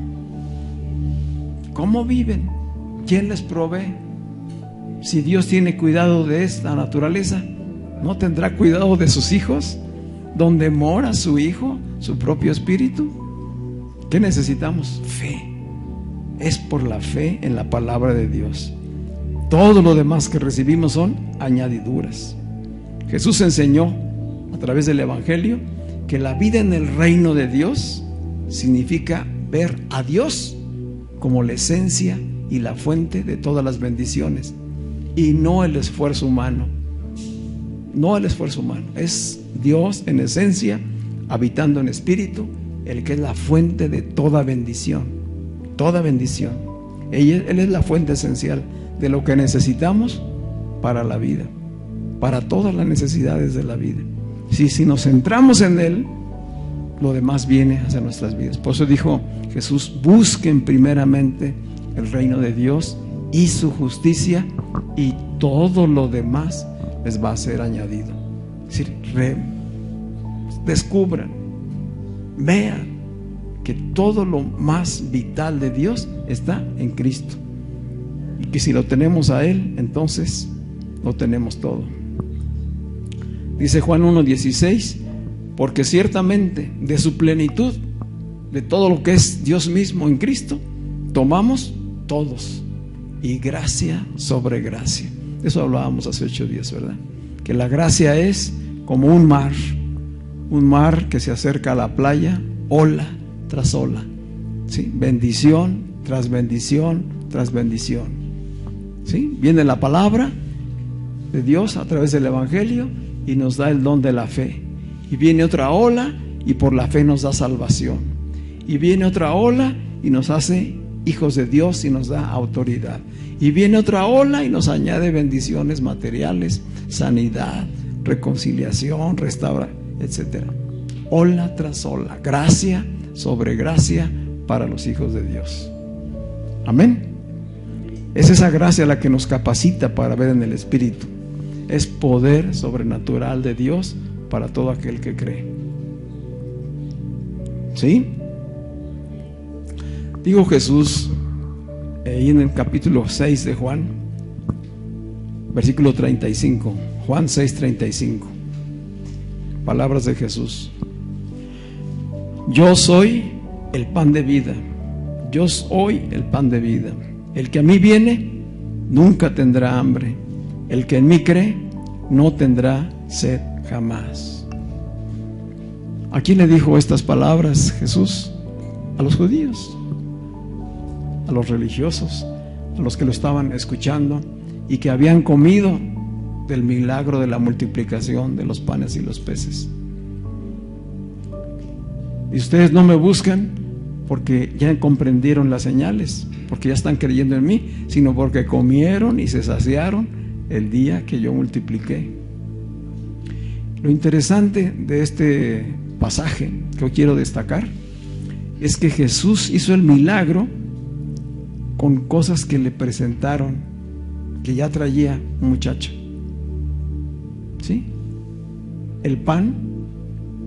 cómo viven, quién les provee. Si Dios tiene cuidado de esta naturaleza, ¿no tendrá cuidado de sus hijos, donde mora su Hijo, su propio Espíritu? ¿Qué necesitamos? Fe. Es por la fe en la palabra de Dios. Todo lo demás que recibimos son añadiduras. Jesús enseñó a través del Evangelio que la vida en el reino de Dios significa ver a Dios como la esencia y la fuente de todas las bendiciones, y no el esfuerzo humano. No el esfuerzo humano, es Dios en esencia, habitando en espíritu, el que es la fuente de toda bendición. Toda bendición. Él es la fuente esencial de lo que necesitamos para la vida, para todas las necesidades de la vida. Si nos centramos en Él, lo demás viene hacia nuestras vidas. Por eso dijo Jesús: busquen primeramente el reino de Dios y su justicia, y todo lo demás les va a ser añadido. Es decir, descubran, vean que todo lo más vital de Dios está en Cristo, y que si lo tenemos a Él, entonces lo tenemos todo. Dice Juan 1:16: porque ciertamente de su plenitud, de todo lo que es Dios mismo en Cristo, tomamos todos, y gracia sobre gracia. Eso hablábamos hace 8 días, ¿verdad? Que la gracia es como un mar que se acerca a la playa, ola tras ola, ¿sí? Bendición tras bendición tras bendición, ¿sí? Viene la palabra de Dios a través del Evangelio y nos da el don de la fe, y viene otra ola y por la fe nos da salvación, y viene otra ola y nos hace hijos de Dios y nos da autoridad, y viene otra ola y nos añade bendiciones materiales, sanidad, reconciliación, restauración, etc. Ola tras ola, gracia sobre gracia para los hijos de Dios. Amén. Es esa gracia la que nos capacita para ver en el Espíritu. Es poder sobrenatural de Dios para todo aquel que cree. ¿Sí? Dijo Jesús ahí en el capítulo 6 de Juan, versículo 35, Juan 6:35, palabras de Jesús: yo soy el pan de vida, yo soy el pan de vida. El que a mí viene nunca tendrá hambre, el que en mí cree no tendrá sed jamás. ¿A quién le dijo estas palabras Jesús? A los judíos, a los religiosos, a los que lo estaban escuchando y que habían comido del milagro de la multiplicación de los panes y los peces. Y ustedes no me buscan porque ya comprendieron las señales, porque ya están creyendo en mí, sino porque comieron y se saciaron el día que yo multipliqué. Lo interesante de este pasaje que yo quiero destacar es que Jesús hizo el milagro con cosas que le presentaron, que ya traía un muchacho. ¿Sí? El pan,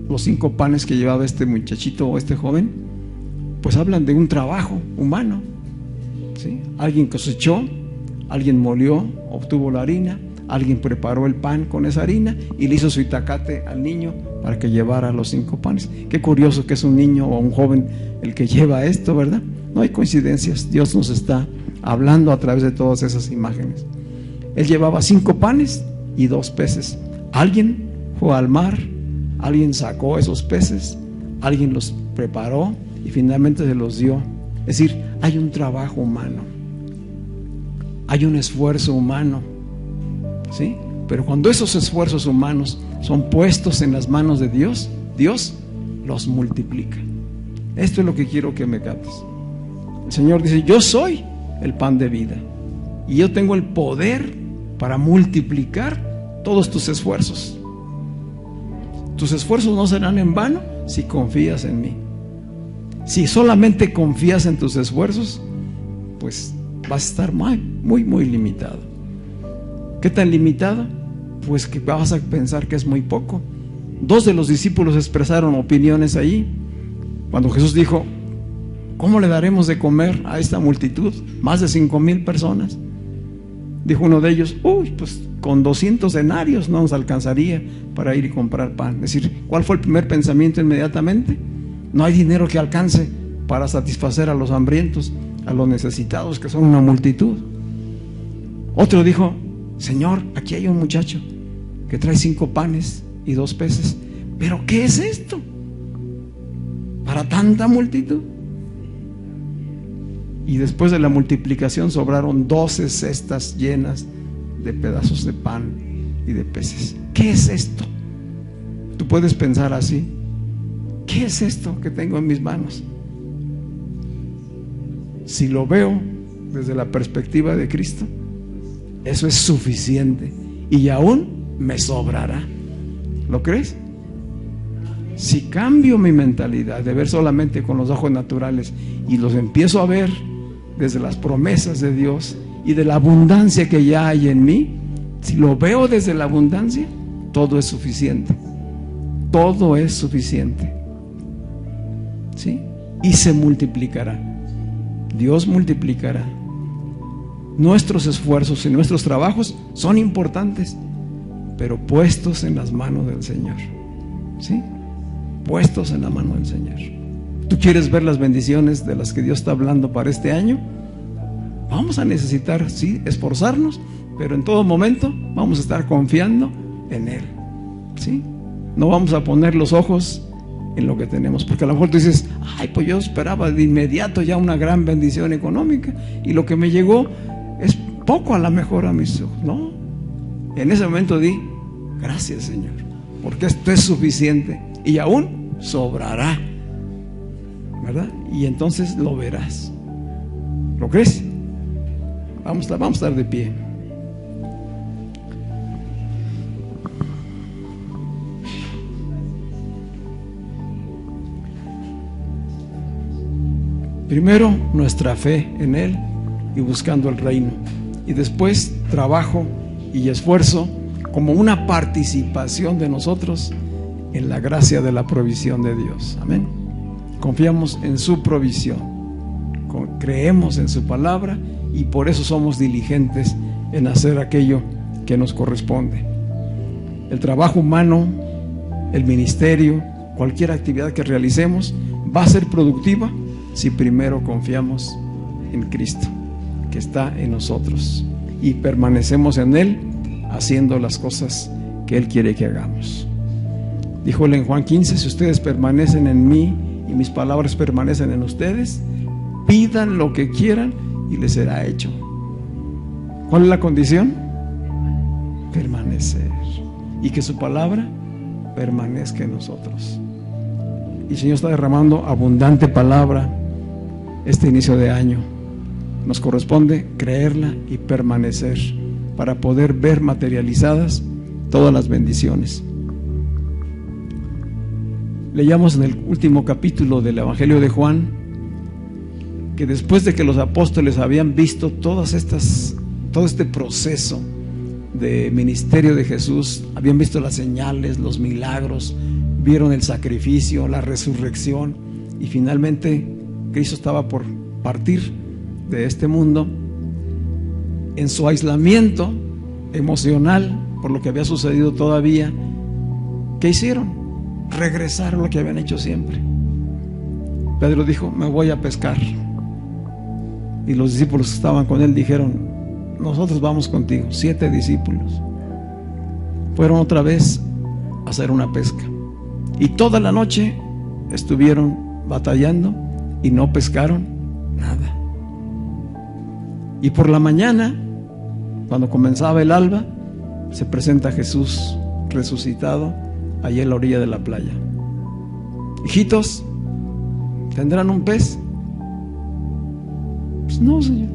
los 5 panes que llevaba este muchachito o este joven, pues hablan de un trabajo humano. ¿Sí? Alguien cosechó, alguien molió, obtuvo la harina, alguien preparó el pan con esa harina y le hizo su itacate al niño para que llevara los 5 panes. Qué curioso que es un niño o un joven el que lleva esto, ¿verdad? No hay coincidencias. Dios nos está hablando a través de todas esas imágenes. Él llevaba 5 panes y 2 peces. Alguien fue al mar, alguien sacó esos peces, alguien los preparó y finalmente se los dio. Es decir, hay un trabajo humano, hay un esfuerzo humano, ¿sí? Pero cuando esos esfuerzos humanos son puestos en las manos de Dios, Dios los multiplica. Esto es lo que quiero que me captes. El Señor dice: yo soy el pan de vida y yo tengo el poder para multiplicar todos tus esfuerzos. Tus esfuerzos no serán en vano si confías en mí. Si solamente confías en tus esfuerzos, pues vas a estar muy limitado. ¿Qué tan limitado? Pues que vas a pensar que es muy poco. 2 de los discípulos expresaron opiniones ahí cuando Jesús dijo: ¿cómo le daremos de comer a esta multitud? Más de 5,000 personas. Dijo uno de ellos: pues con 200 denarios no nos alcanzaría para ir y comprar pan. Es decir, ¿cuál fue el primer pensamiento inmediatamente? No hay dinero que alcance para satisfacer a los hambrientos, a los necesitados, que son una multitud. Otro dijo: Señor, aquí hay un muchacho que trae 5 panes y 2 peces. ¿Pero qué es esto para tanta multitud? Y después de la multiplicación sobraron 12 cestas llenas de pedazos de pan y de peces. ¿Qué es esto? Tú puedes pensar así: ¿qué es esto que tengo en mis manos? Si lo veo desde la perspectiva de Cristo, eso es suficiente y aún me sobrará. ¿Lo crees? Si cambio mi mentalidad de ver solamente con los ojos naturales y los empiezo a ver desde las promesas de Dios y de la abundancia que ya hay en mí, si lo veo desde la abundancia, todo es suficiente. Todo es suficiente. ¿Sí? Y se multiplicará. Dios multiplicará. Nuestros esfuerzos y nuestros trabajos son importantes, pero puestos en las manos del Señor. ¿Sí? Puestos en la mano del Señor. ¿Tú quieres ver las bendiciones de las que Dios está hablando para este año? Vamos a necesitar, sí, esforzarnos, pero en todo momento vamos a estar confiando en Él. ¿Sí? No vamos a poner los ojos en lo que tenemos, porque a lo mejor tú dices: ay, pues yo esperaba de inmediato ya una gran bendición económica y lo que me llegó es poco a lo mejor a mis ojos. No, en ese momento di: gracias, Señor, porque esto es suficiente y aún sobrará, ¿verdad? Y entonces lo verás. ¿Lo crees? Vamos a estar de pie. Primero, nuestra fe en Él y buscando el reino. Y después, trabajo y esfuerzo como una participación de nosotros en la gracia de la provisión de Dios. Amén. Confiamos en su provisión, creemos en su palabra y por eso somos diligentes en hacer aquello que nos corresponde. El trabajo humano, el ministerio, cualquier actividad que realicemos va a ser productiva si primero confiamos en Cristo, que está en nosotros, y permanecemos en Él haciendo las cosas que Él quiere que hagamos. Dijo Él en Juan 15: si ustedes permanecen en mí y mis palabras permanecen en ustedes, pidan lo que quieran y les será hecho. ¿Cuál es la condición? Permanecer, y que su palabra permanezca en nosotros. Y el Señor está derramando abundante palabra este inicio de año. Nos corresponde creerla y permanecer para poder ver materializadas todas las bendiciones. Leíamos en el último capítulo del Evangelio de Juan que después de que los apóstoles habían visto todo este proceso de ministerio de Jesús, habían visto las señales, los milagros, vieron el sacrificio, la resurrección, y finalmente Cristo estaba por partir de este mundo. En su aislamiento emocional por lo que había sucedido todavía, ¿qué hicieron? Regresaron a lo que habían hecho siempre. Pedro dijo: me voy a pescar. Y los discípulos que estaban con él dijeron: nosotros vamos contigo. 7 discípulos fueron otra vez a hacer una pesca, y toda la noche estuvieron batallando y no pescaron nada. Y por la mañana, cuando comenzaba el alba, se presenta Jesús resucitado allí en la orilla de la playa. Hijitos, ¿tendrán un pez? Pues no, Señor,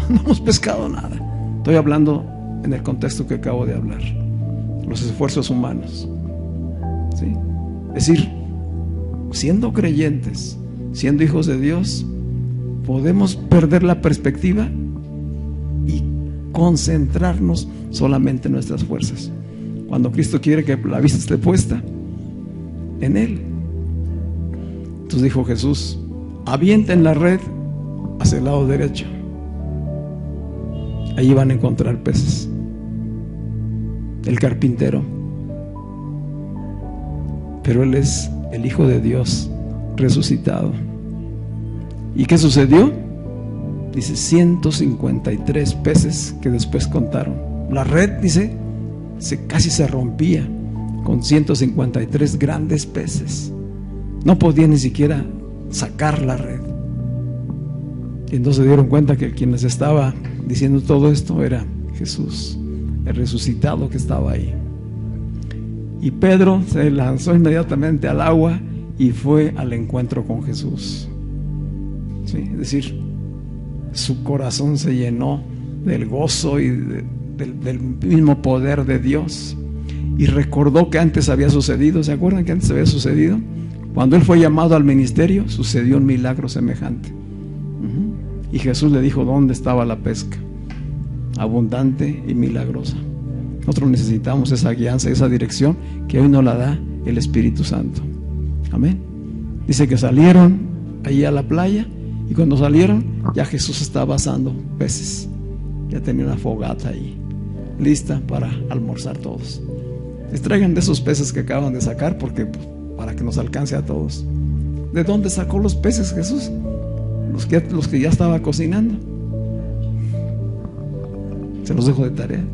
no hemos pescado nada. Estoy hablando en el contexto que acabo de hablar, los esfuerzos humanos, ¿sí? Es decir, siendo creyentes, siendo hijos de Dios, podemos perder la perspectiva y concentrarnos solamente en nuestras fuerzas, cuando Cristo quiere que la vista esté puesta en Él. Entonces dijo Jesús: avienten la red hacia el lado derecho, allí van a encontrar peces. El carpintero, pero Él es el Hijo de Dios resucitado. ¿Y qué sucedió? Dice 153 peces que después contaron. La red, dice, casi se rompía con 153 grandes peces. No podía ni siquiera sacar la red. Y entonces se dieron cuenta que quien les estaba diciendo todo esto era Jesús, el resucitado que estaba ahí. Y Pedro se lanzó inmediatamente al agua y fue al encuentro con Jesús. ¿Sí? Es decir, su corazón se llenó del gozo y del mismo poder de Dios. Y recordó que antes había sucedido. ¿Se acuerdan que antes había sucedido? Cuando él fue llamado al ministerio, sucedió un milagro semejante. Y Jesús le dijo dónde estaba la pesca, abundante y milagrosa. Nosotros necesitamos esa guianza, esa dirección que hoy nos la da el Espíritu Santo. Amén. Dice que salieron ahí a la playa, y cuando salieron ya Jesús estaba asando peces. Ya tenía una fogata ahí lista para almorzar todos. Les traigan de esos peces que acaban de sacar, porque para que nos alcance a todos. ¿De dónde sacó los peces Jesús? Los que ya estaba cocinando. Se los dejo de tarea.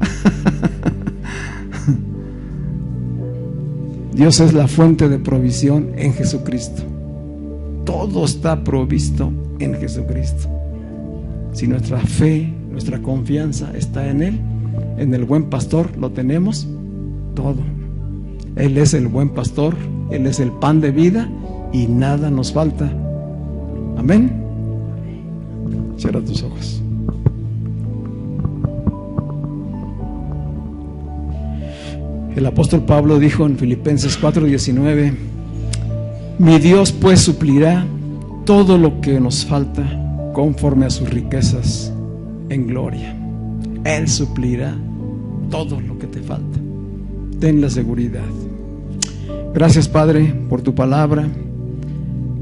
Dios es la fuente de provisión en Jesucristo. Todo está provisto en Jesucristo. Si nuestra fe, nuestra confianza está en Él, en el buen pastor, lo tenemos todo. Él es el buen pastor, Él es el pan de vida y nada nos falta. Amén. Cierra tus ojos. El apóstol Pablo dijo en Filipenses 4:19: mi Dios pues suplirá todo lo que nos falta conforme a sus riquezas en gloria. Él suplirá todo lo que te falta. Ten la seguridad. Gracias, Padre, por tu palabra.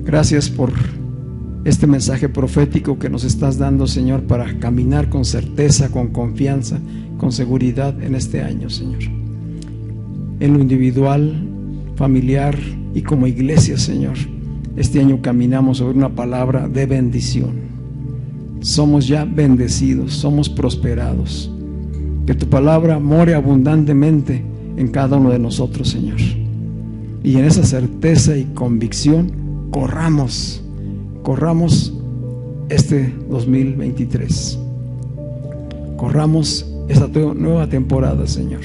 Gracias por este mensaje profético que nos estás dando, Señor, para caminar con certeza, con confianza, con seguridad en este año, Señor. En lo individual, familiar y como iglesia, Señor, este año caminamos sobre una palabra de bendición. Somos ya bendecidos, somos prosperados. Que tu palabra more abundantemente en cada uno de nosotros, Señor. Y en esa certeza y convicción corramos este 2023. Corramos esta nueva temporada, Señor,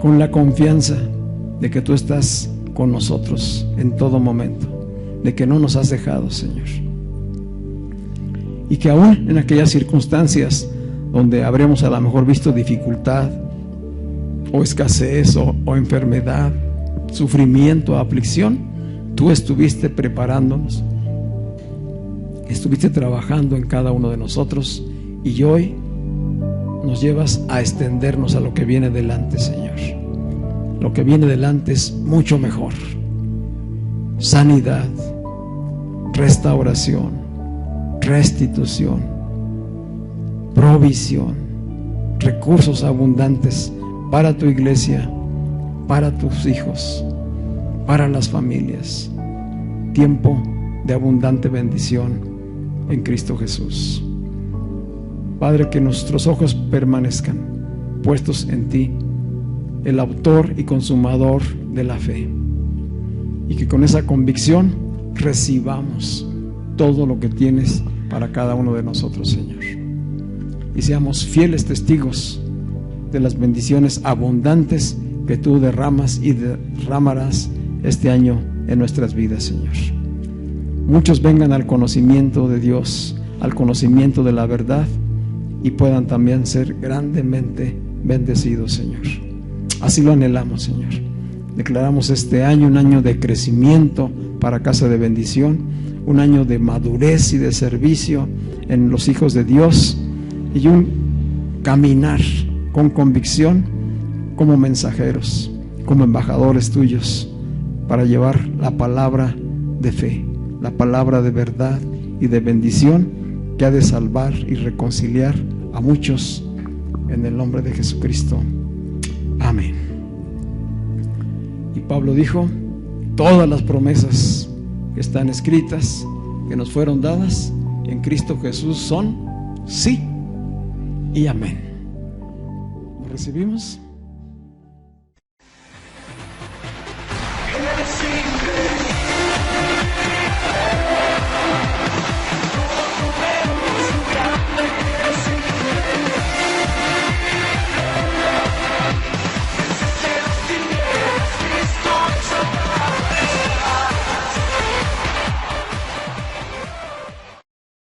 con la confianza de que tú estás con nosotros en todo momento, de que no nos has dejado, Señor. Y que aún en aquellas circunstancias donde habremos a lo mejor visto dificultad o escasez o enfermedad, sufrimiento, aflicción, tú estuviste preparándonos, estuviste trabajando en cada uno de nosotros, y hoy nos llevas a extendernos a lo que viene delante, Señor. Lo que viene delante es mucho mejor. Sanidad, restauración, restitución, provisión, recursos abundantes para tu iglesia, para tus hijos, para las familias. Tiempo de abundante bendición en Cristo Jesús. Padre, que nuestros ojos permanezcan puestos en ti, el autor y consumador de la fe, y que con esa convicción recibamos todo lo que tienes para cada uno de nosotros, Señor, y seamos fieles testigos de las bendiciones abundantes que tú derramas y derramarás este año en nuestras vidas, Señor. Muchos vengan al conocimiento de Dios, al conocimiento de la verdad, y puedan también ser grandemente bendecidos, Señor. Así lo anhelamos, Señor. Declaramos este año un año de crecimiento para Casa de Bendición, un año de madurez y de servicio en los hijos de Dios, y un caminar con convicción como mensajeros, como embajadores tuyos, para llevar la palabra de fe, la palabra de verdad y de bendición, que ha de salvar y reconciliar a muchos, en el nombre de Jesucristo. Amén. Y Pablo dijo: todas las promesas que están escritas, que nos fueron dadas en Cristo Jesús, son sí y amén. ¿Lo recibimos?